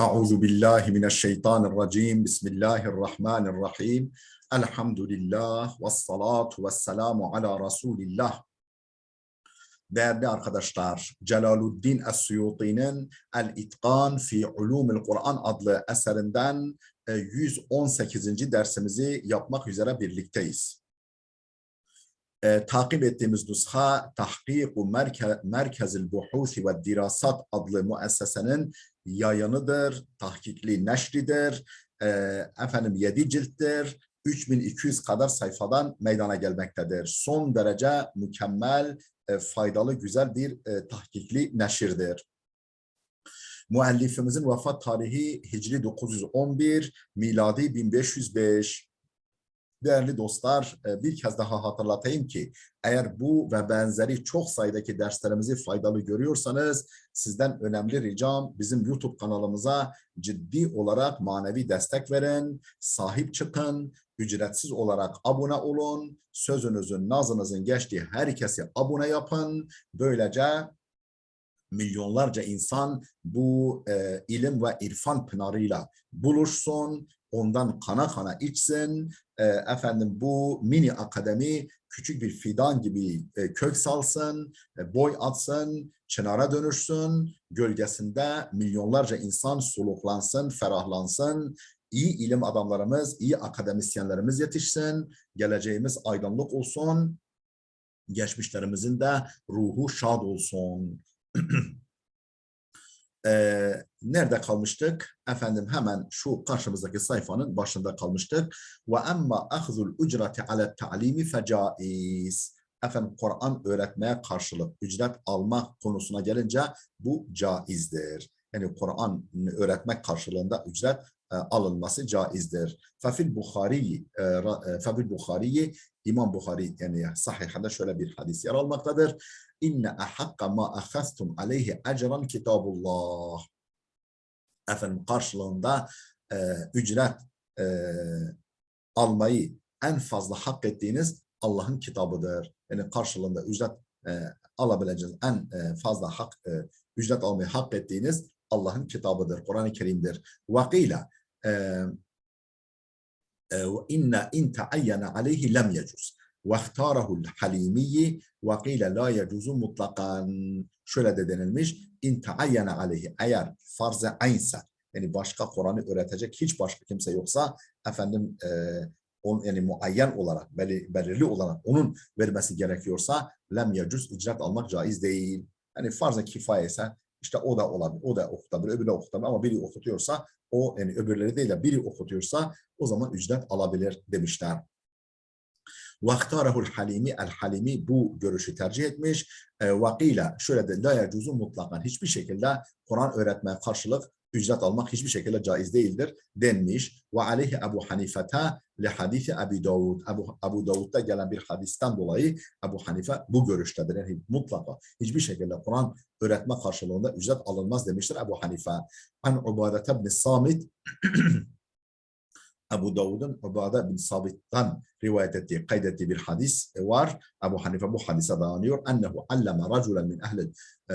Euzu billahi mineşşeytanirracim. Bismillahirrahmanirrahim. Elhamdülillah ve salatu ve selamu ala Resulillah. Değerli arkadaşlar, Celaluddin Es-Suyuti'nin El-İtkan fi Ulumul Kur'an adlı eserinden 118. dersimizi yapmak üzere birlikteyiz. Takip ettiğimiz nusha Tahkiku Merkezil Buhusi ve Dirasat adlı müessesenin yayınıdır, tahkikli neşridir. 7 cilttir, 3200 kadar sayfadan meydana gelmektedir. Son derece mükemmel, faydalı, güzel bir tahkikli neşirdir. Müellifimizin vefat tarihi Hicri 911, miladi 1505. Değerli dostlar, bir kez daha hatırlatayım ki eğer bu ve benzeri çok sayıdaki derslerimizi faydalı görüyorsanız sizden önemli ricam bizim YouTube kanalımıza ciddi olarak manevi destek verin, sahip çıkın, ücretsiz olarak abone olun, sözünüzün, nazınızın geçtiği herkesi abone yapın. Böylece milyonlarca insan bu ilim ve irfan pınarıyla buluşsun, ondan kana kana içsin. Bu mini akademi küçük bir fidan gibi kök salsın, boy atsın, çınara dönüşsün, gölgesinde milyonlarca insan soluklansın, ferahlansın. İyi ilim adamlarımız, iyi akademisyenlerimiz yetişsin, geleceğimiz aydınlık olsun, geçmişlerimizin de ruhu şad olsun. Nerede kalmıştık? Hemen şu karşımızdaki sayfanın başında kalmıştık. Ve emma ahzul ücreti ala ta'limi fecaiz. Kur'an öğretmeye karşılık ücret almak konusuna gelince bu caizdir. Yani Kur'an öğretmek karşılığında ücret alınması caizdir. Fefil Bukhari İmam Bukhari yani sahihinde şöyle bir hadis yer almaktadır. İnne ahakka ma ahastum aleyhi ecran kitabullah. Karşılığında ücret almayı en fazla hak ettiğiniz Allah'ın kitabıdır. Yani karşılığında ücret alabileceğiniz en fazla ücret almayı hak ettiğiniz Allah'ın kitabıdır. Kur'an-ı Kerim'dir. Vakıyla inna in ta'ayyana aleyhi lem yecuz. Vahtarahu'l halimi ve qila la yecuzu mutlakan. Şöyle de denilmiş. İn ta'ayyana aleyhi, eğer farz-ı aynse, yani başka Kur'an'ı öğretecek hiç başka kimse yoksa yani muayyen olarak, belirli olarak onun vermesi gerekiyorsa lem yecuz, ücret almak caiz değil. Yani farz-ı kifaye ise işte o da olabilir, o da okutabilir, öbürü de okutabilir ama biri okutuyorsa o, yani öbürleri değil de biri okutuyorsa o zaman ücret alabilir demişler. Vaktarahu'l halimi, el-halimi bu görüşü tercih etmiş. Vakıyla şöyle de la yecuzu mutlakan, hiçbir şekilde Kur'an öğretmeye karşılık ücret almak hiçbir şekilde caiz değildir denmiş. Ve aleyhi Ebu Hanifete li hadisi Ebu Davud. Ebu Davud'da gelen bir hadisten dolayı Ebu Hanife bu görüştedir. Yani mutlaka hiçbir şekilde Kur'an öğretme karşılığında ücret alınmaz demiştir Ebu Hanife. An Ubadete ibn Samit Ebu Davud'un Ubade bin Sabit'ten rivayet ettiği, kaydettiği bir hadis var. Ebu Hanife bu hadise dayanıyor. Ennehu alleme raculen min ehli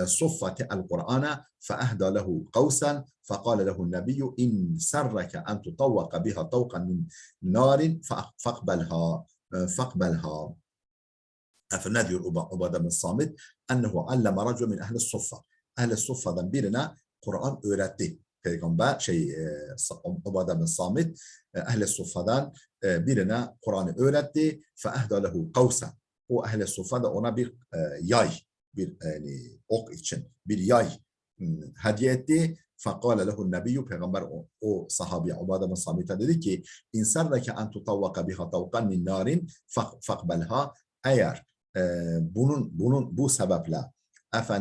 suffati el-Kur'ana feehda lehu kavsen fekale lehu nebiyyü in serreke en tutavvaka biha tavkan min narin fakbelha. Ne diyor Ubade bin Samit? Ennehu alleme raculen min ehli suffa. Ehli suffadan birine Kur'an öğretti. Peygamber Ubade bin Samit Ehl-i Suffa'dan birine Kur'an'ı öğretti. فَاَهْدَى لَهُ قَوْسًا. O Ehl-i Suffa da ona bir yay, bir ok için bir yay hediye etti. فَقَالَ لَهُ النَّبِيُّ. Peygamber o sahabiye Ubade bin Samit'e dedi ki اِنْ سَرَّكَ اَنْ تُطَوَّكَ بِهَا تَوْقًا مِنْ نَارٍ فَقْبَلْهَا. Eğer bu sebeple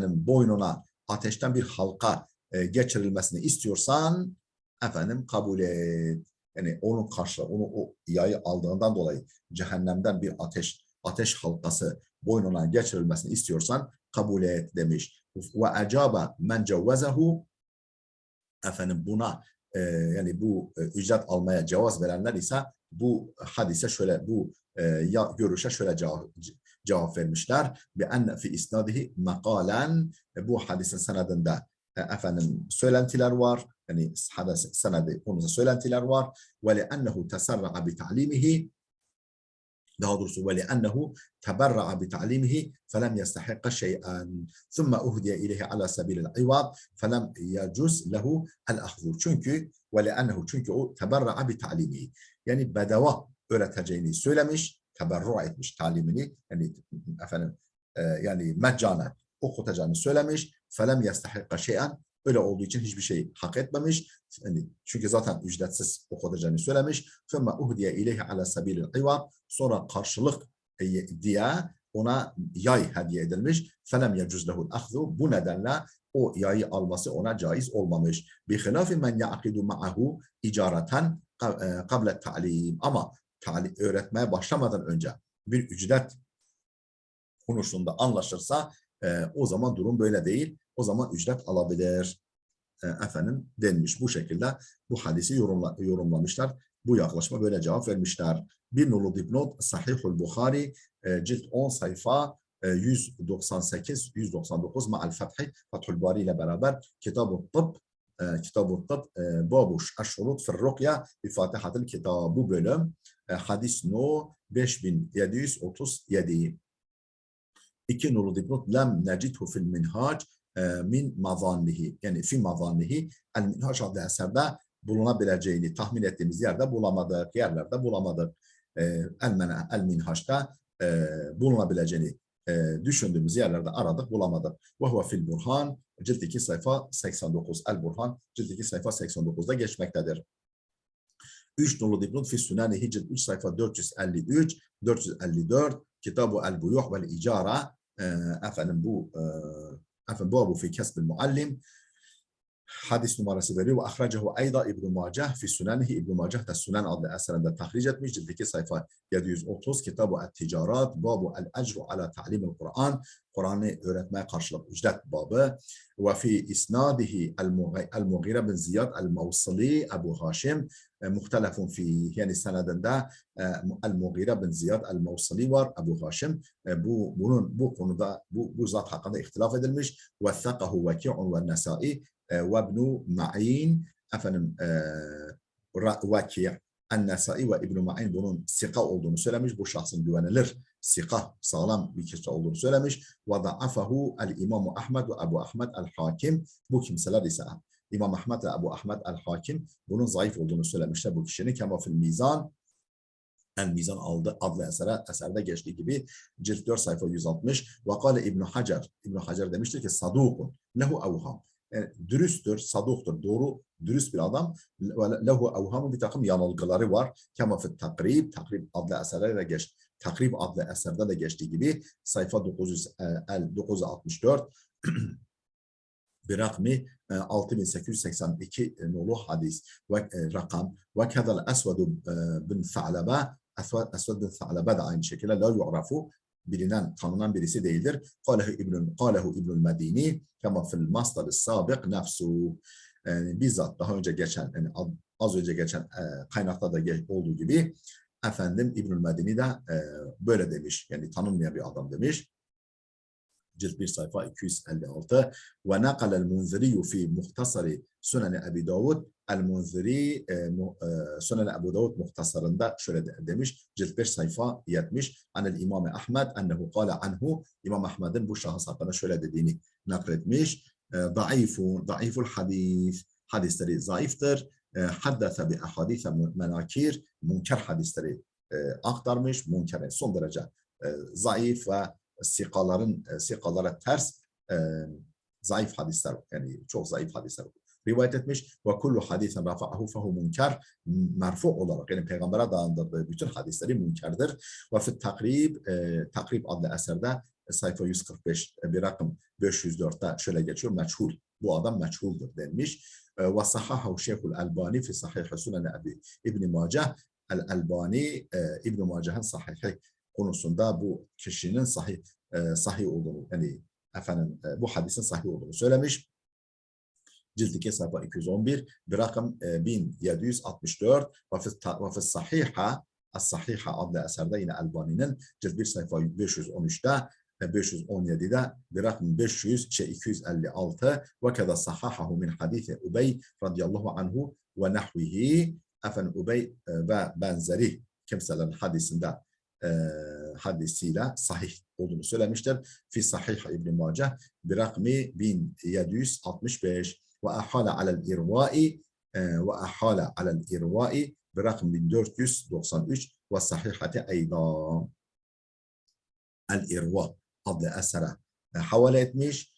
boynuna ateşten bir halka geçirilmesini istiyorsan kabul et. Yani onun karşılığı, o yayı aldığından dolayı cehennemden bir ateş halkası boynuna geçirilmesini istiyorsan kabul et demiş. Ve acaba men cevvezehu. Buna yani bu ücret almaya cevaz verenler ise bu hadise şöyle, bu görüşe şöyle cevap vermişler. Bi enne fi isnadihi makalen. Bu hadisin senedinde söylentiler var. yani senedi konuda söylentiler var. Ve le'ennehu tesarra'a bi ta'limihi, daha doğrusu ve le'ennehu teberra'a bi ta'limihi felem yestahikka şey'an thumma uhdiye ileyhi ala sabilil ivad felem yecuz lehu el ahzu. Çünkü o teberra'a bi ta'limihi, yani bedava öğreteceğini söylemiş, teberru etmiş talimini, yani efendim yani meccana okutacağını söylemiş. Felem yestahikka şey'an, öyle olduğu için hiçbir şey hak etmemiş. Yani çünkü zaten ücretsiz okutacağını söylemiş. ثُمَّ اُهْدِيَ اِلَيْهِ عَلَى سَب۪يلِ الْعِوَابِ, sonra karşılık diye ona yay hediye edilmiş. فَلَمْ يَجُزْ لَهُ الْأَخْذُ, bu nedenle o yayı alması ona caiz olmamış. بِخِلَافِ مَنْ يَعْقِدُ مَعَهُ اِجَارَةً قَبْلَ التَّعْلِيمِ, ama öğretmeye başlamadan önce bir ücret konusunda anlaşırsa o zaman durum böyle değil. O zaman ücret alabilir. Efendim denmiş. Bu şekilde bu hadisi yorumlamışlar. Bu yaklaşma böyle cevap vermişler. Bir nolu dipnot Sahihul Bukhari cilt 10 sayfa 198-199 ma'al fethi, Fethül Bari ile beraber Kitab-ı Tıbb, Babu Eşşurut fir Rukya bi Fatihatil Kitab, bu bölüm hadis no 5737. İki nolu dipnot lem necidhu fil minhac min mazannihi, yani fi mazannihi, el minhac adlı eserde bulunabileceğini tahmin ettiğimiz yerlerde bulamadık. El minhaçta bulunabileceğini düşündüğümüz yerlerde aradık, bulamadık. Ve huve fil burhan cilt 2 sayfa 89. El burhan cilt 2 sayfa 89'da geçmektedir. 3 nolu dipnot fi sünanihi cilt 3 sayfa 453 454 Kitab-ı el-Buyuh vel-İcara, efendim bu babu fi kesbil muallim, hadis numarası veriyor. Ve ahracehu ayda İbn-i Macah fi sünanihi, İbn-i Macah da Sünen adlı eserinde tahric etmiş. Cilt 2 sayfa 730 Kitab-ı el-Ticarat, babu el-ecru ala ta'limil Kur'an, Kur'an'ı öğretmeye karşılık ücret babı. Ve fi isnadihi el-Mughira bin Ziyad el-Mavsili Ebu Haşim, muhtelefun fi, yani senedinde el-Mughira bin Ziyad el-Mavsili var, Ebu Haşim. Bu konuda bu zat hakkında ihtilaf edilmiş. Ve thakahu Veki'un ve Nesai ve İbn-i Ma'in, efendim Vaki' en-Nesai ve İbn-i Ma'in bunun sika olduğunu söylemiş. Bu şahsın güvenilir, sika, sağlam bir kişi olduğunu söylemiş. Ve da'afahu el-İmam Ahmed ve Ebu Ahmed el-Hakim, bu kimseler ise İmam Ahmed ve Ebu Ahmed el-Hakim bunun zayıf olduğunu söylemişler bu kişinin. Kema fil mizan, El-Mizan adlı eserde geçtiği gibi cilt 4 sayfa 160. Ve kâle İbn Hacer, İbn Hacer demiştir ki sadukun lehu evham, yani dürüsttür, saduktur, doğru, dürüst bir adam. Lehu evhamı, bir takım yanılgıları var. Kema fit takrib, takrib adlı eserde de geçtiği gibi sayfa 964 bir rakmi 6882 nolu hadis ve rakam. Ve kedel Esved bin Tha'lebe, Esved bin Tha'lebe de aynı şekilde la yu'rafu, bilinen, tanınan birisi değildir. Kâlehu İbnül Medini kema fil masdar sabık nefsu, bizzat daha önce geçen, yani az önce geçen kaynakta da olduğu gibi efendim İbnül Medini de böyle demiş, yani tanınmayan bir adam demiş. Cilt 1 sayfa 256. Ve nakalel Munziri fi muhtasari Sunan Ebi Davud, el-Munziri Sunan Ebu Davud muhtasarında şöyle demiş. Cilt 5 sayfa 70. Anel İmam Ahmed ennehu kâle anhu, İmam Ahmed'in bu şahıs hakkında şöyle dediğini nakletmiş. Daiful hadis, hadisleri zayıftır. Haddese bi ahadise menakir, münker hadisleri aktarmış. Münker, son derece zayıf ve sikalara ters zayıf hadisler, yani çok zayıf hadisler rivayet etmiş. Ve kullu hadisen rafa'ahu fehu münker, merfu olarak, yani peygambere dayandırdığı bütün hadisleri münkerdir. Ve fit takrib adlı eserde sayfa 145 bir rakım 504'te şöyle geçiyor: meçhul, bu adam meçhuldür denmiş. Ve sahahahu Şeyhul Albani fi sahih Sunan İbn Macah, el-Albani İbn Macah'ın sahihi konusunda bu kişinin sahih olduğunu, yani efendim bu hadisin sahih olduğunu söylemiş. Cilt 2 sayfa 211 bir rakam 1764 ve fi sahiha, as-sahiha adlı eserde yine Albani'nin cilt 1 sayfa 513'te 517'de bir rakım 256 ve keda sahahahu min hadisi Ubey radıyallahu anhu ve nahvihi efendim Ubey ve benzeri kimselerin hadisinde hadisiyle sahih olduğunu söylemiştir. Fi sahih İbn Maceh bir rakmi 1765 ve ahala alel irvai bir rakım 1493 ve sahihati eydan. El-İrva adlı esere havale etmiş.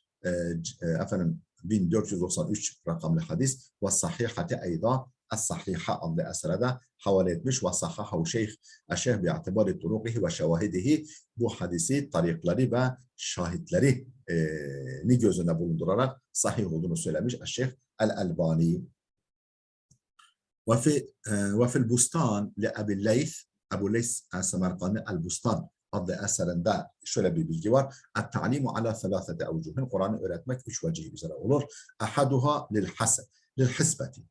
Efendim 1493 rakamlı hadis ve sahihati eyda Es-Sahiha adlı esere de havale etmiş ve sahahahu şeyh eşeh bi'atibari turukihi ve şevahidihi bu hadisi tarikleri ve şahitleri ni gözünde bulundurarak sahih olduğunu söylemiş Eşeh El-Albani. Ve fil bustan li Ebu Leyth Ebu Leyth el-Semerkani el-Bustan adlı eserinde şöyle bir bilgi var. Et-ta'limu ala selâsete evcuhin. Kur'an'ı öğretmek 3 vecih üzere olur. Ahaduha lil hisbeti.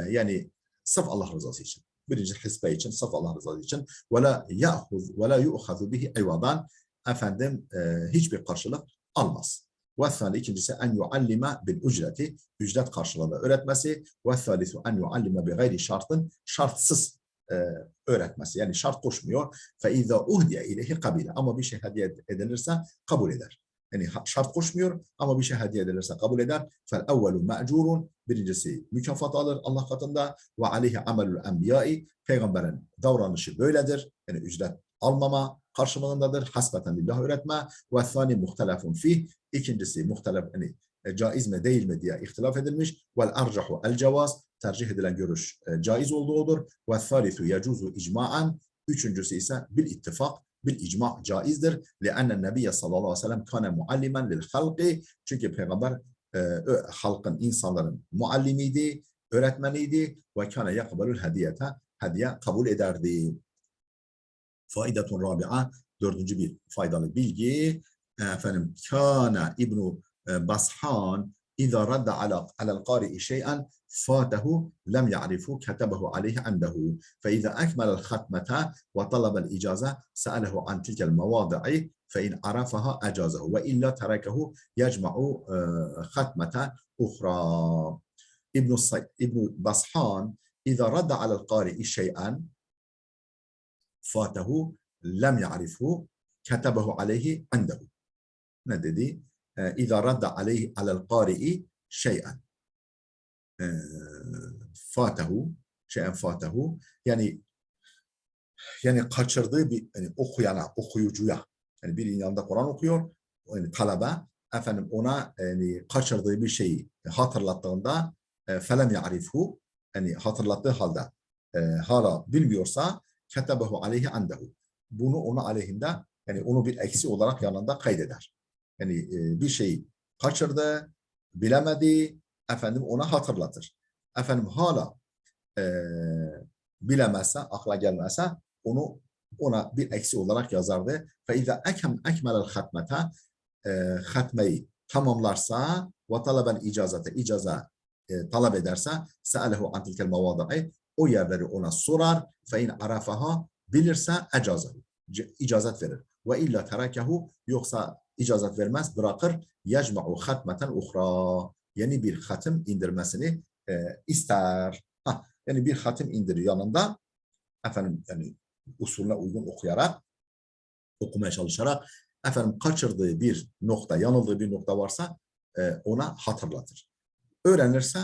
Yani sırf Allah rızası için. Birinci hisbe için, sırf Allah rızası için. Ve la yu'khadu bihi eyvadan. Efendim hiçbir karşılık almaz. Ve thani ikincisi en yuallime bil ücreti. Ücret karşılığında öğretmesi. Ve thalithu en yuallime bi gayri şartın. Şartsız öğretmesi. Yani şart koşmuyor. فَاِذَا اُهْدِيَ اِلَيْهِ قَبِيلًا. Ama bir şey hediye edilirse kabul eder. Yani şart koşmuyor ama bir şey hediye edilirse kabul eder. فَالْاَوَّلُ مَعْجُورٌ. Birincisi mükafat alır Allah katında. وَعَلَيْهِ عَمَلُ الْاَنْبِيَاءِ. Peygamberin davranışı böyledir. Yani ücret almama karşılığındadır. Hasbeten lillah öğretme. وَالثَّانِ مُخْتَلَفٌ فِيهِ. İkincisi muhtelef, yani caiz mi değil mi diye ihtilaf edilmiş. وَالْاَرْجَحُ الْجَوَازِ. Tercih edilen görüş caiz olduğudur. وَالثَّالِثُ يَجُوزُ اِجْمَاعًا. Üçüncüsü ise bil ittifak, bil icma caizdir. لِأَنَّ النَّبِيَّ sallallahu aleyhi ve sellem kâne muallimen lil halqi. Çünkü Peygamber halkın, insanların muallimiydi, öğretmeniydi. Ve kâne yakbalul hediyete. Hediye kabul ederdi. Faidetun rabi'a. Dördüncü bir faydalı bilgi. Efendim, kâne İbn-i Bashan İzâ radda alel qâri'i şey'en fâtehu lem ya'rifu ketebehu aleyhi andehu. Fe izâ ekmelel hatmete ve talabel icaze se'alehu an tilkel mevâdi'i fe in arafaha ecazehu ve illa terekehu yecma'u hatmete uhra. İbn Bashan İzâ radda alel qâri'i şey'en fâtehu lem ya'rifu ketebehu aleyhi andehu. Ne dedi? İzâ radda alel qâri'i şey'en fâtehu yani kaçırdığı bir okuyana, okuyucuya, yani bir yanında Kur'an okuyor, yani talebe efendim ona kaçırdığı bir şeyi hatırlattığında felem ya'rifhu, yani hatırlattığı halde hala bilmiyorsa ketebehu aleyhi andehu. Bunu ona aleyhinde, yani onu bir eksi olarak yanında kaydeder. Yani bir şeyi kaçırdı, bilemedi, efendim ona hatırlatır. Efendim hala bilemezse, akla gelmezse ona bir eksi olarak yazardı. فَاِذَا اَكْمَلَ الْخَتْمَةَ hatmeyi tamamlarsa ve talabel icazete, talep ederse se'alehu an tilkel mevâdi'i, o yerleri ona sorar. فَاِنْ عَرَفَهَا bilirse ecazehu, icazet verir. Ve illa terakehu, yoksa icazet vermez, bırakır. Yecma'u hatmeten uhra, yeni bir hatim indirmesini ister. Yani bir hatim indiriyor yanında, efendim yani usulüne uygun okuyarak, okumaya çalışarak, efendim kaçırdığı bir nokta, yanıldığı bir nokta varsa ona hatırlatır. Öğrenirse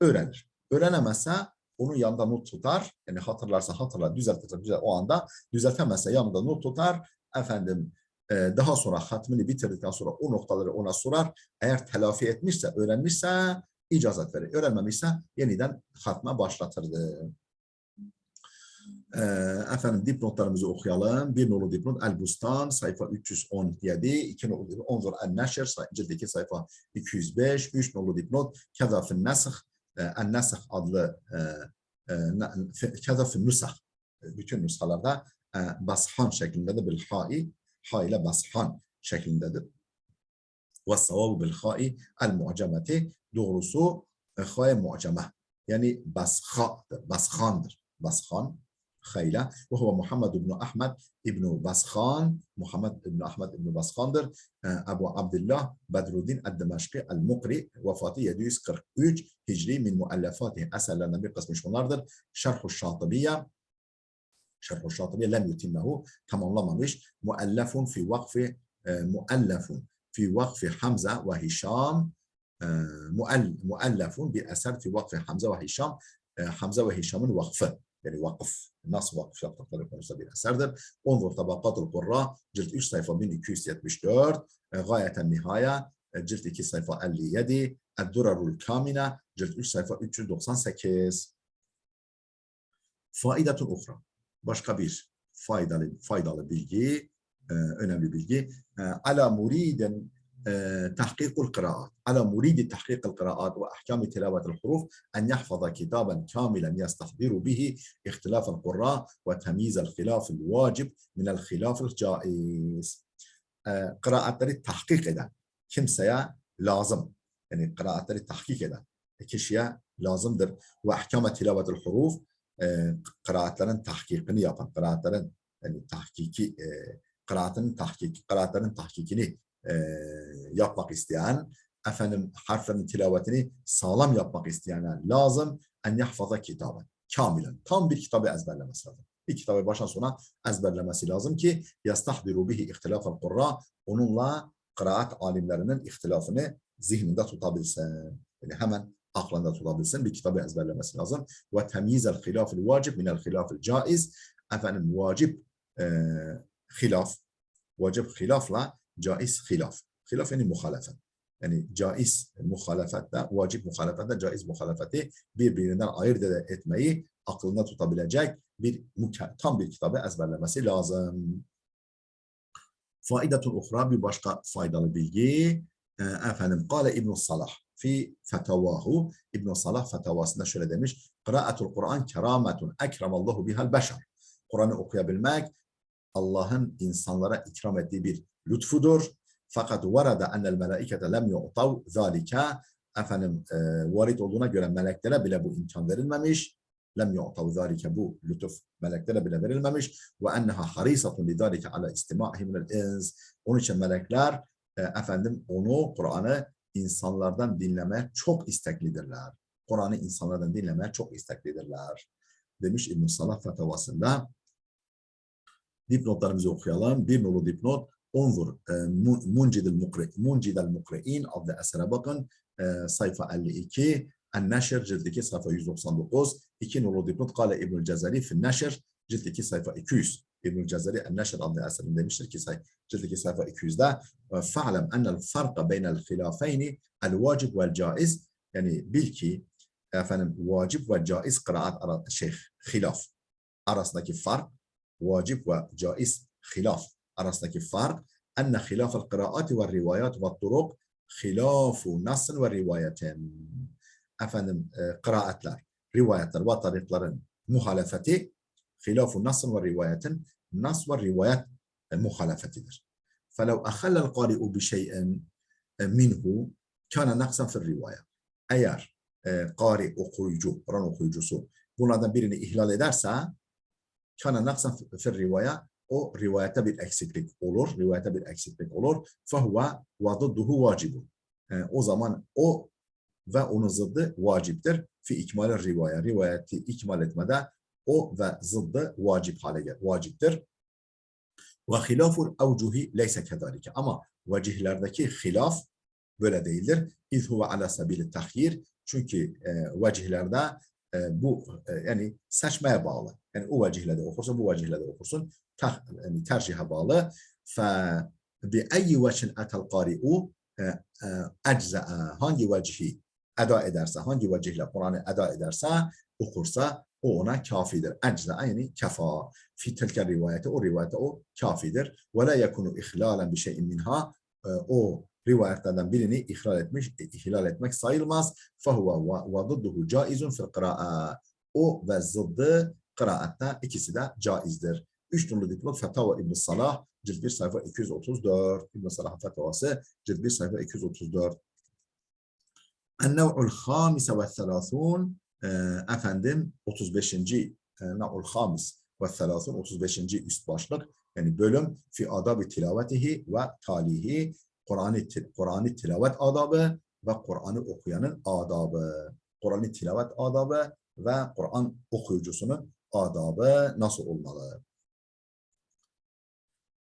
öğrenir. Öğrenemezse onun yanında not tutar. Yani hatırlarsa hatırlar, düzeltir o anda. Düzeltemezse yanında not tutar. Efendim daha sonra hatmini bitirdikten sonra o noktaları ona sorar. Eğer telafi etmişse, öğrenmişse icazet verir. Öğrenmemişse yeniden hatma başlatırdı. Efendim dipnotlarımızı okuyalım. Bir nolu dipnot El-Bustan sayfa 317, 2 nolu dipnot Onzur El-Neşr cildeki sayfa 205, 3 nolu dipnot Keza fin Nesih El-Nesih adlı Keza fin Nusah, bütün nüshalarda Bashan şeklindedir. Bil ha ile Bashan şeklindedir. Ve savabu bil ha'i el-mu'cemeti, doğrusu ha-i mu'ceme, yani Bashan'dır. Bashan خيلة وهو محمد بن أحمد بن بسخان محمد بن أحمد بن بسخan'dır. Ebu Abdullah Bedruddin el-Dimeşki el-Mukri vefatı 743 Hicri min muallafatihi eserlerinden bir kısmı şunlardır. Şerh-u Şatibiye Şerh-u Şatibiye lem yutimmehu tamamlamamış. Muallafun fi vakfi Hamza ve Hişam muallafun bir eser fi vakfi Hamza ve Hişam Hamza ve Hişam'ın vakfı yani vakıf nasıl vakıf yaptıkları konusunda bir eserdir. Onzur Tabakatul Kurra cilt 3 sayfa 1274 gayeten nihaya cilt 2 sayfa 57 Eddurarul Kamine cilt 3 sayfa 398 Faidetun Ukhra başka bir faydalı bilgi önemli bilgi ala muriden تحقيق القراءات على مريد تحقيق القراءات وأحكام تلاوة الحروف أن يحفظ كتابا كاملا يستحضر به اختلاف القراء وتمييز الخلاف الواجب من الخلاف الجائز قراءatları tahkik eden kimseye lazım yani kıraatleri tahkik eden kişiye lazımdır ve ahkam tilavetul huruf kıraatların tahkikini yapan kıraatların yani tahkiki kıraatların tahkikini yapmak isteyen, harflerin tilavetini sağlam yapmak isteyenler lazım. En yahfaza kitabı. Kamilen. Tam bir kitabı ezberlemesi lazım. Bir kitabı baştan sona ezberlemesi lazım ki yastahdiru bihi ihtilafel kurra onunla kıraat alimlerinin ihtilafını zihninde tutabilsin. Yani hemen aklında tutabilsin. Bir kitabı ezberlemesi lazım. Ve temyizel hilafil vacib minel hilafil caiz. Vacib hilafla caiz hilaf. Hilaf yani muhalefet. Yani caiz muhalefetle, vacip muhalefetle caiz muhalefeti birbirinden ayırt etmeyi aklında tutabilecek tam bir kitabı ezberlemesi lazım. Faidetun ukhra bir başka faydalı bilgi. Kale İbn-i Salah fi fetavahu İbn-i Salah fetavasında şöyle demiş. Kıraatul Kur'an kerametun ekremallahu bihal beşer. Kur'an'ı okuyabilmek Allah'ın insanlara ikram ettiği bir lütfudur. Fakat varada ennel melaikete lem yu'tav zalika varid olduğuna göre meleklere bile bu imkan verilmemiş. Lem yu'tav zalika bu lütuf meleklere bile verilmemiş. Ve enneha harisatun lidalika ala istimahi minel ins. Onun için melekler onu Kur'an'ı insanlardan dinlemeye çok isteklidirler. Kur'an'ı insanlardan dinlemeye çok isteklidirler. Demiş İbn-i Salah fetavasında. Dipnotlarımızı okuyalım. Bir nolu dipnot. Onzur Muncidel Mukre'in adlı esere bakın. Sayfa 52. En-Neşr cilt 2 sayfa 199. İki nolu dipnot. Kale İbnül Cezeri fin-Neşr cilt 2 sayfa 200. İbnül Cezeri En-Neşr adlı eserinde demiştir ki cilt 2 sayfa 200'de fa'lem ennel farka beynel hilafeyni el-vacib vel-caiz yani bil ki vacib ve caiz kıraat hilaf arasındaki fark vacib ve caiz hilaf arasındaki fark enne hilafel kıraati ve rivayat ve turuk hilafu nasın ve rivayetin kıraatler, rivayetler ve tariklerin muhalefeti hilafu nasın ve rivayetin nas ve rivayet muhalefetidir. فَلَوْ أَخَلَّ الْقَارِئُ بِشَيْءٍ مِنْهُ كَانَ نَقْصًا فِي الرِّوَايَةِ Eğer kari okuyucu, Kur'an okuyucusu bunlardan birini ihlal ederse كَانَ نَقْصًا فِي الرِّوَايَةِ o rivayete bir eksiklik olur. Rivayete bir eksiklik olur. فَهُوَ وَضُدُّهُ وَاجِبٌ o zaman o ve onun zıddı vaciptir. Fi ikmal rivaya. Rivayeti ikmal etmede o ve zıddı vaciptir. Ve hilaful evcuhi leyse kezalike. Ama vecihlerdeki hilaf böyle değildir. İz huve ala sabili tahyir. Çünkü vecihlerde bu yani seçmeye bağlı. Yani o vecihle de okursun, bu vecihle de okursun. Yani tercihe bağlı. Fe bi ayyi vechin atel qari'u ecza'a. Hangi vecihi eda ederse, hangi vecihle Kur'an'ı eda ederse, okursa o ona kafidir. Ecza'a yani kefa. Fi tilke rivayete, o rivayete o kafidir. Ve la yekunu ihlalen bir şeyin minha. O rivayetlerden birini ihlal etmek sayılmaz. Fehuve ve zıdduhu caizun fil kıra'a. O ve zıddı kıraatta ikisi de caizdir. 3 numaralı dipnot Fetava İbn-i Salah cilt 1 sayfa 234. İbn-i Salah fetvası cilt 1 sayfa 234. En-nev'ul hamise ve selâthûn 35. Nev'ul hamis ve 35. üst başlık yani bölüm fi adab-ı tilavetihi ve talihi Kur'an'ı tilavet adabı ve Kur'an'ı okuyanın adabı. Kur'an'ı tilavet adabı ve Kur'an okuyucusunun adabı nasıl olmalı?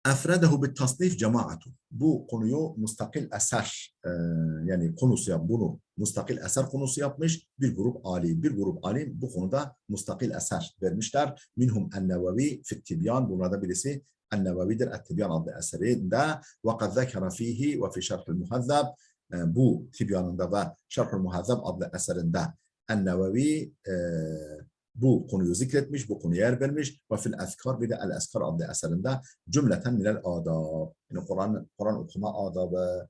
Efredehu bit tasnif cemaatu. Bu konuyu mustakil eser yani konusu yap bunu mustakil eser konusu yapmış bir grup alim. Bir grup alim bu konuda mustakil eser vermişler. Minhum en-Nevevi fit Tibyan. Bunlarda birisi en-Nevevi'dir. Et-Tibyan adlı eserinde ve kad zekere fihi ve fi şerh'il muhazzab. Bu Tibyan'ında ve şerh'il muhazzab adlı eserinde en-Nevevi bu konuyu zikretmiş, bu konuya yer vermiş. Ve fil ezkar bir de el-ezkar adlı eserinde cümleten minel adab. Yani Kur'an okuma adabı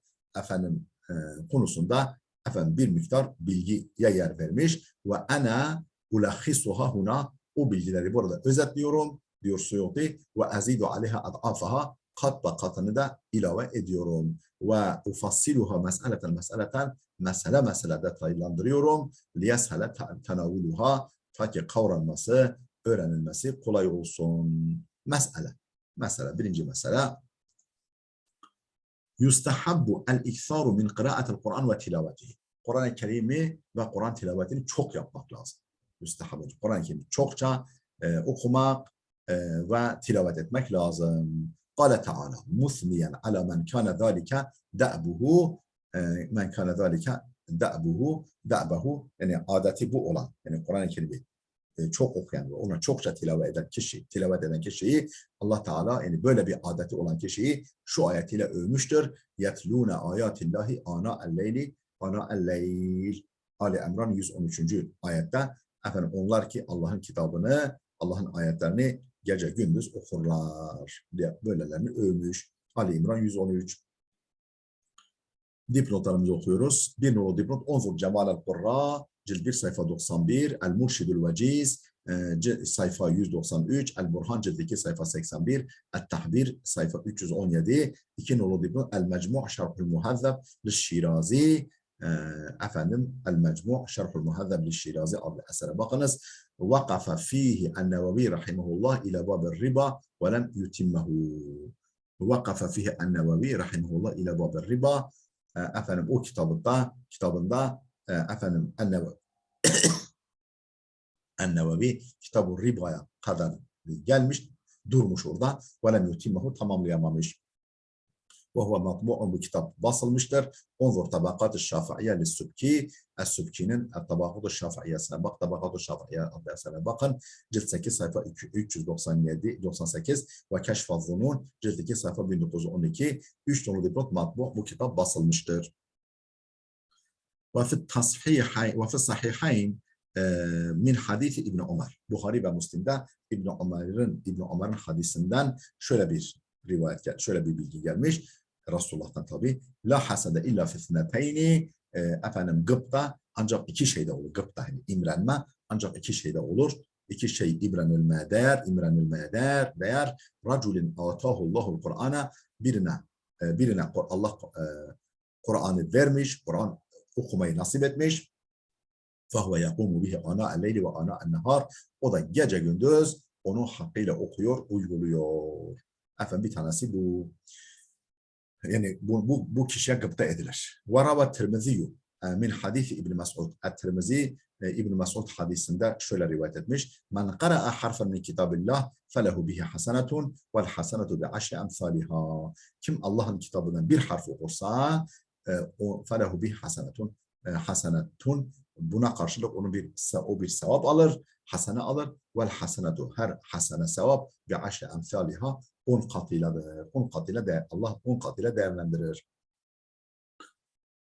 konusunda bir miktar bilgiye yer vermiş. Ve ana ulahhisuha huna o bilgileri burada özetliyorum diyor Suyuti ve azidu aleyha ad'afaha kat ve katını da ilave ediyorum. Ve ufassiluha meseleten mesele detaylandırıyorum. Liyeshele tenavuluha ta ki kavranması, öğrenilmesi kolay olsun. Birinci mesele. Yustahabbu el-iksaru min kıraatil Kur'an ve tilavetihi. Kur'an-ı Kerim'i ve Kur'an tilavetini çok yapmak lazım. Yustahabbu. Kur'an-ı Kerim'i çokça okumak ve tilavet etmek lazım. Kâle Teala musniyen ala men kâne zâlike da'buhu men kâne zâlike da'buhu yani adeti bu olan yani Kur'an-ı Kerim'i çok okuyan ve ona çokça tilavet eden kişiyi Allah Teala yani böyle bir adeti olan kişiyi şu ayetiyle övmüştür. Yetlûne âyâtillâhi ânâ'el-leyl. Ali İmran 113. ayette onlar ki Allah'ın kitabını, Allah'ın ayetlerini gece gündüz okurlar diye böylelerini övmüş. Ali İmran 113. Dipnotlarımızı okuyoruz. Bir nolu dipnot. Onzur Cemal el-Kurra cilt 1 sayfa 91. El-Murşidül Veciz sayfa 193. El-Burhan cilt 2 sayfa 81. El-Tahbir sayfa 317. 2 nolu dipnot. El-Mecmu' Şerhül Muhazzab Lişşirazi El-Mecmu' Şerhül Muhazzab Lişşirazi adlı esere bakınız. Vakafe fihi en-Nevevi rahimahullah ila babir riba ve lem yutimmehu. Vakafe fihi en-Nevevi rahimahullah ila babir riba. O kitabında En-Nevevi kitab-ı ribaya kadar gelmiş, durmuş orada. وَلَمْ يُتِمَّهُ tamamlayamamış. وَهُوَ مَطْبُعٌ bu kitap basılmıştır. Onzur Tabakat-ı Şafi'ye Lissubki. Es-Subki'nin Tabakat-ı Şafi'yesine bak. Tabakat-ı Şafi'ye adlı esere bakın. Cilt 8 sayfa 397-98 ve Keşf-ı Zunun cilt 2 sayfa 1912. 3 tonu dipnot matbu bu kitap basılmıştır. Ve fi sahihayn min hadisi İbn Ömer. Buhari ve Müslim'de İbn Ömer'in hadisinden şöyle bir rivayet, şöyle bir bilgi gelmiş. Resulullah'tan tabi. La hasede illa fitneteyni gıpta ancak iki şeyde olur. Gıpta yani imrenme ancak iki şeyde olur. İki şey imrenilmeye değer. Raculin atahullahul Kur'an'a birine Allah Kur'an'ı vermiş, Kur'an okumayı nasip etmiş. فَهُوَ يَقُومُ بِهِ آنَاءَ اللَّيْلِ وَآنَاءَ النَّهَارِ. O da gece gündüz onu hakkıyla okuyor, uyguluyor. Bir tanesi bu. Yani bu kişiye gıpta edilir. وَرَوَى التِّرْمِذِيُّ min hadisi İbn Mes'ud. Et-Tirmizi İbn Mes'ud hadisinde şöyle rivayet etmiş. Men qara'a harfen min kitabillah felehu bihi hasenetun vel hasenetu bi aşri emsaliha. Kim Allah'ın kitabından bir harf okursa felehu bihi hasenetun buna karşılık o bir sevap alır, hasene alır. Vel hasenetu her hasene sevap bi aşri emsaliha 10 katıyladır. 10 katıyla Allah 10 katıyla değerlendirir.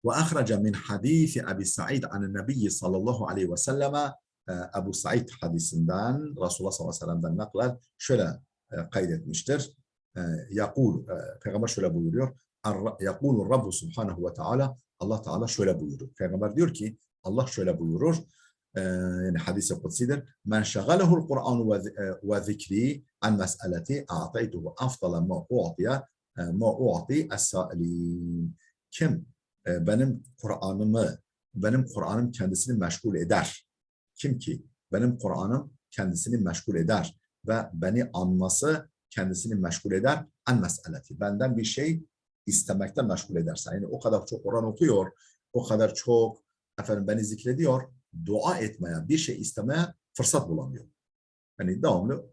Ve ahraca min hadisi Ebu Sa'id an Nebi sallallahu aleyhi ve selleme Ebu Sa'id hadisinden Resulullah sallallahu aleyhi ve sellem'den naklen şöyle kaydetmiştir. Peygamber şöyle buyuruyor. Yaqulu Rabbu subhanahu ve taala Allah Teala şöyle buyurur. Peygamber diyor ki Allah şöyle buyurur. Yani hadis-i kutsidir. Men şagalehul Kur'an ve zikri an mes'eleti a'taytuhu afdala ma u'ti es-sa'ilin. Kim benim Kur'an'ım kendisini meşgul eder. Kim ki benim Kur'an'ım kendisini meşgul eder ve beni anması kendisini meşgul eder. En meseleti. Benden bir şey istemekten meşgul ederse. Yani o kadar çok Kur'an okuyor, o kadar çok beni zikrediyor, dua etmeye, bir şey istemeye fırsat bulamıyor. Yani devamlı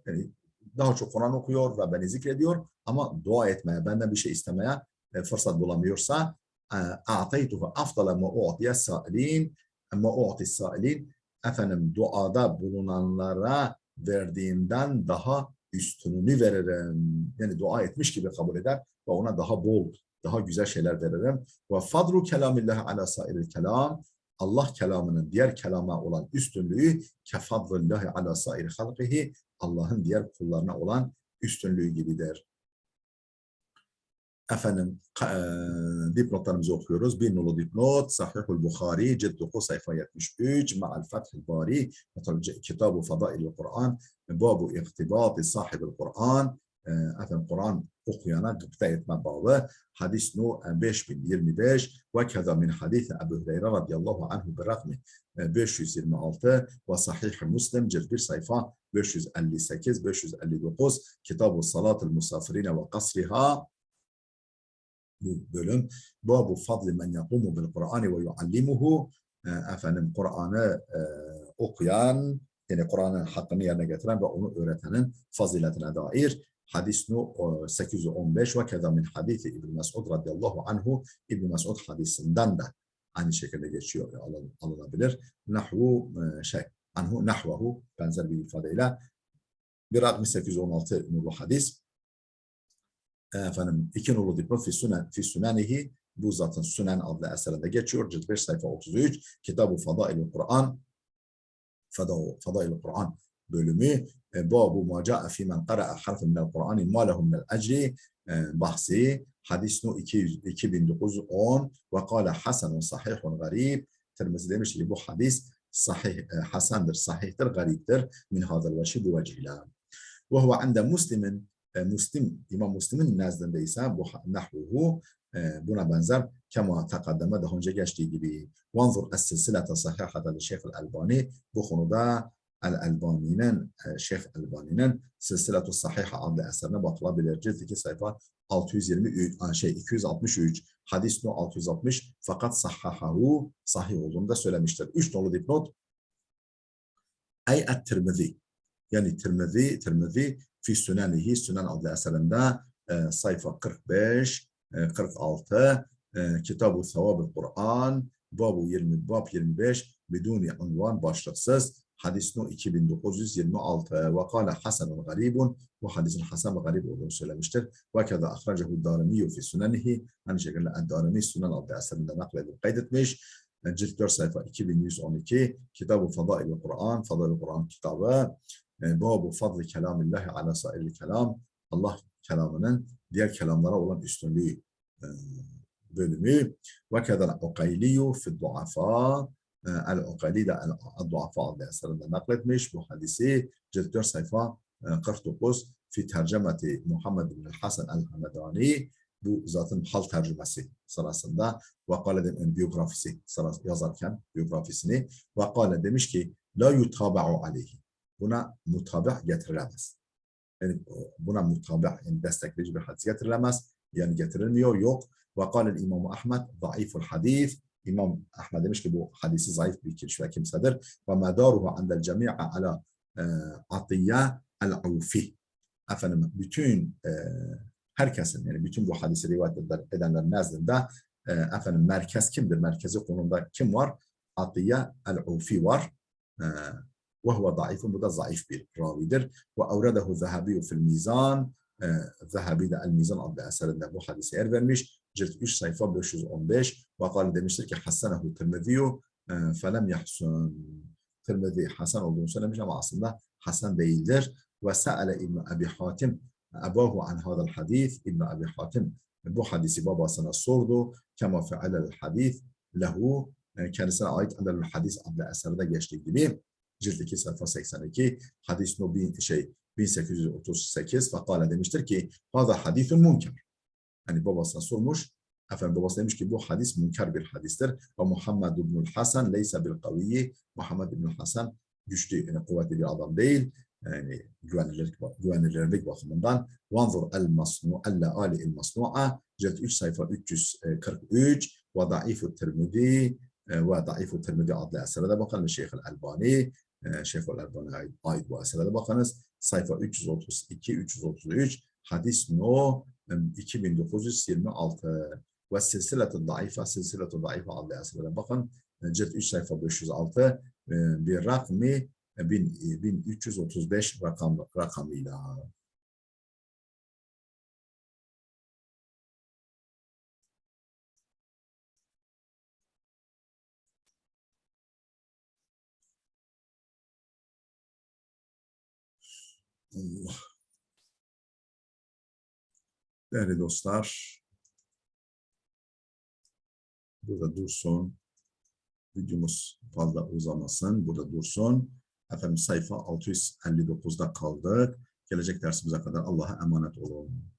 daha çok Kur'an okuyor ve beni zikrediyor ama dua etmeye, benden bir şey istemeye fırsat bulamıyorsa a'taytuhu afdala ma u'tiye sa'ilin ma u'ti sa'ilin duada bulunanlara verdiğimden daha üstününü veririm. Yani dua etmiş gibi kabul eder ve ona daha bol, daha güzel şeyler veririm. Ve fadru kelamillahi ala sairil kelam. Allah kelamının diğer kelama olan üstünlüğü kefadlillahi ala sair halqihi, Allah'ın diğer kullarına olan üstünlüğü gibidir. Dipnotlarımızı okuyoruz. Bir nolu dipnot. Sahihul Bukhari, cilt 9 sayfa 73. Ma'al Fathil Bari, Kitab-ı Fadail-i Kur'an, Babu İktibati Sahibil Kur'an. Kur'an okuyana gıpta etme bağı. Hadis nu 5025 ve keza min hadis Ebu Hureyre radıyallahu anhu bir rakmi 526 ve Sahih Müslim cilt 1 sayfa 558-559 Kitab-ı Salat-ı Musafirine ve Kasriha. Bu bölüm Babu fadli men yakumu bil Kur'ani ve yuallimuhu, Kur'an'ı okuyan, yani Kur'an'ın hakkını yerine getiren ve onu öğretenin faziletine dair hadis nu 815 ve keza min hadisi İbn Mes'ud radıyallahu anhu, İbn Mes'ud hadisinden de aynı şekilde geçiyor, alınabilir. Nahvahu benzer bir ifadeyle bir 816 numaralı hadis. İki nolu dipnot fi sünenihi, bu zaten Sünen adlı eserinde geçiyor. Cilt 5 sayfa 33. Kitab-ı Fadail-i Kur'an, Fadail-i Kur'an bölümü. Babu ma ca'a fi men qara'a harfen minel Kur'ani ma lehu minel ecri bahsi. Hadis nu 2910 ve kâle hasenun sahihun garib. Tirmizi demiş ki bu hadis sahih, hasendir, sahihtir, gariptir. Min hadal veşi bu vecihle. Ve huve inde Müslim'in, İmam Müslim'in nezdinde ise bu nahvuhu buna benzer kema takaddeme daha önce geçtiği gibi. Vanzur es-silsilete sahihate li Şeyh el-Albani, bu konuda Şeyh Albani'nin Silsiletu Sahiha adlı eserine bakılabilir. Cilt 2 sayfa 263 hadis no 660 fakat sahhahu sahih olduğunu da söylemiştir. 3 nolu dipnot. Ey et-Tirmizi, yani Tirmizi fi Sünenihi, Sünen adlı eserinde sayfa 45 46 Kitab-ı Sevab-ı Kur'an bab 25 biduni unvan, başlıksız, hadis no 2926 ve kâle hasenun garibun, bu hadisin hasen ve garib olduğunu söylemiştir. Ve kâda ahracehu Darimi fi Sünenihi, aynı şekilde Darimi Sünen adlı eserinde nakledip kaydetmiş. Cilt 4 sayfa 2112 Kitab-ı Fadail-i Kur'an, Fadail-i Kur'an kitabı. Babu fadli kelamillahi ala sairil kelam, Allah kelamının diğer kelamlara olan üstünlüğü bölümü. Ve kedel Ukayliyu fi duafa, el-Ukayli de el-duafa adlı eserinde nakletmiş bu hadisi. Cilt 4 sayfa 49 fi tercemeti Muhammed bin Hasan el-Hamedani, bu zaten hal tercümesi sırasında ve kâle biyografisi yazarken biyografisini ve kâle demiş ki la yutaba'u aleyhi, buna mutabih getirilemez. Yani buna mutabih, yani destekleyici bir hadis getirilemez. Yani getirilmiyor, yok. Ve kâle İmam Ahmed zayıful hadis. İmam Ahmed demiş ki bu hadisi zayıf bir kişi ve kimsedir. Ve medaruhu andel cemi'a ala atiyye el-ufi. Bütün herkesin, yani bütün bu hadisi rivayet edenler nezdinde merkez kimdir? Merkezi konumda kim var? Atiyye el-ufi var. Ve huve zayıfun, bu da zayıf bir ravidir. Ve avredehu Zehebi fil mizan, Zehebi de el-Mizan adlı eserinde bu hadise yer vermiş. Cilt 3 sayfa 515 ve kâle demiştir ki hassenehu Tirmiziyu felem yahsun. Tirmizi hasen olduğunu söylemiş ama aslında hasen değildir. Ve se'ale İbn Abi Hatim abahu an hadal hadis. İbn Abi Hatim bu hadisi babasına sordu. Kema fe'alel hadis lehu, kendisine ait andel hadis adlı eserde geçtiği gibi. Cilt 2 sayfa 82 hadis no 1838 fakale demiştir ki hâzâ hadîthun münker. Hani babasına sormuş. Babası demiş ki bu hadis münker bir hadistir. Ve Muhammed ibnül Hasan leysa bil kaviyyi. Muhammed ibnül Hasan güçlü, yani kuvvetli bir adam değil. Yani güvenilirlik bakımından Vanzur el-Masnu el-Ali el-Masnu'a cilt 3 sayfa 343 ve Daif-ü Tirmidhi ve Daif-ü Tirmidhi adlı esere de bakın. Şeyh el-Albani Şeyh el-Albani'ye ait bu esere de bakınız. Sayfa 332-333 hadis no 2926 ve silsilet-i daife adlı esere de bakın. Cilt 3 sayfa 506 bir rakmi 1335 rakamıyla. Allah. Değerli dostlar, burada dursun. Videomuz fazla uzamasın. Burada dursun. Efendim sayfa 659'da kaldık. Gelecek dersimize kadar Allah'a emanet olun.